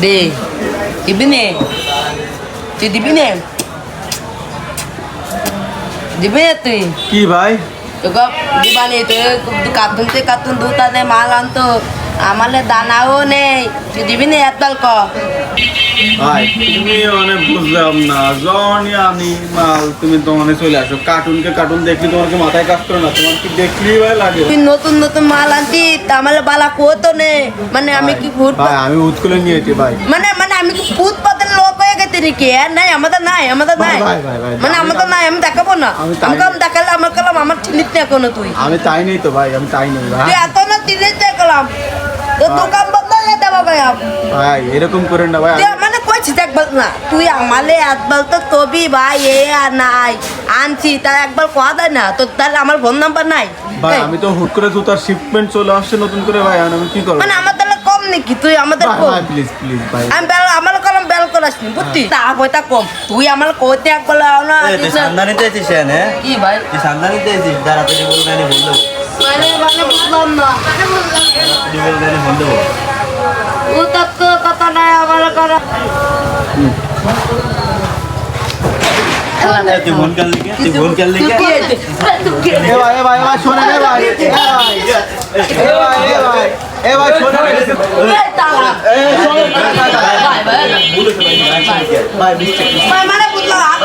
দে দিবি নে, তুই দিবি নে, দিবি না তুই? কি ভাই? তোকে দিবানি, তুই কার্টুন দুটা দে মাল আনতো, আমালে দানাও নেই, তুই দিবি না? একদল ক ভাই তুমি মানে বুঝলাম না, যখনই আনি মাল তুমি তো মানে চলে আসো। কার্টুন দেখলি তোমার কি মাথায় কাজ করে না? তোমার কি দেখলি ভাই লাগে? তুই নতুন নতুন মাল আনতি, আমালে বালা কোতো নে, মানে আমি কি ভূত, ভাই আমি উৎকুলে নিয়েছি ভাই। মানে আমি কি ভূত পাতের লোক হয়ে গেছি নাকি? নাই, আমাদের নাই, ভাই, মানে আমাদের নাই, আমি দেখাবো না। আমি দেখালে আমার কালাম আমার চিনিত না কোনো। তুই আমি তাই নেই তো ভাই, আমি তাই নেই ভাই। তুই এত না চিনিত দেখলাম তো দোকান বদলে দেবো ভাই। ভাই এরকম করেন না ভাই। মানে কইছি দেখ বল না, তুই আমালে একবার তো তবি ভাই এ আর নাই আনছি, তার একবার কথা দেয় না তো? তাহলে আমার ফোন নাম্বার নাই ভাই? আমি তো হুট করে জুতার শিপমেন্ট চলে আসছে নতুন করে ভাই, আমি কি করব? মানে আমার তাহলে কম নাকি? তুই আমাদের ভাই প্লিজ ভাই। আমি আমার কলম বেল করাসনি বুঝতি, তা কইতা কম। তুই আমার কইতে একবার না তুই সান্দানিতে আছিস হ্যাঁ? কি ভাই তুই সান্দানিতে আছিস? তাড়াতাড়ি বলবে আমি ফোন দেবো। মানে বুঝলাম না, তাড়াতাড়ি বলবে আমি ফোন দেবো। ও তো কথা নাই আমার করা। তুই ফোন কার লিখে, তুই ফোন কার লিখে। এ ভাই শোনেন, এ ভাই শোনেন, মানে বুঝলাম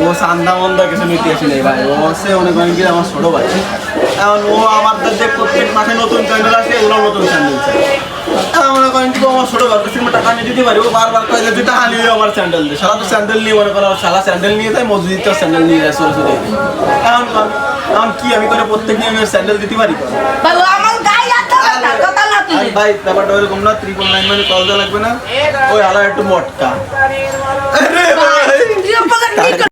ও সান্দা মন্দা কিছু নিতে আসে নেই ভাই। ও হচ্ছে অনেক অনেক আমার ছোট ভাই। এখন ও আমাদের যে প্রত্যেক মাসে নতুন স্যান্ডেল আসে, ওরা নতুন স্যান্ডেল চাই। মনে করেন কিন্তু আমার ছোট ভাই কাছে টাকা নিয়ে দিতে পারি, ও বারবার কয়ে যে টাকা নিয়ে আমার স্যান্ডেল দেয়। সারা তো স্যান্ডেল নিয়ে মনে করো, সারা স্যান্ডেল নিয়ে যায়, মসজিদটা স্যান্ডেল নিয়ে যায় সরস্বতী। এখন কি আমি করে প্রত্যেক নিয়ে আমি স্যান্ডেল দিতে পারি? ভাই ও আমার গায়ে হাত দাও না, কথা না তুই। ভাই ব্যাপারটা ওইরকম না, 999 মানে কল দেওয়া লাগবে না, ওই আলাদা একটু মটকা। তুই আমাকে কি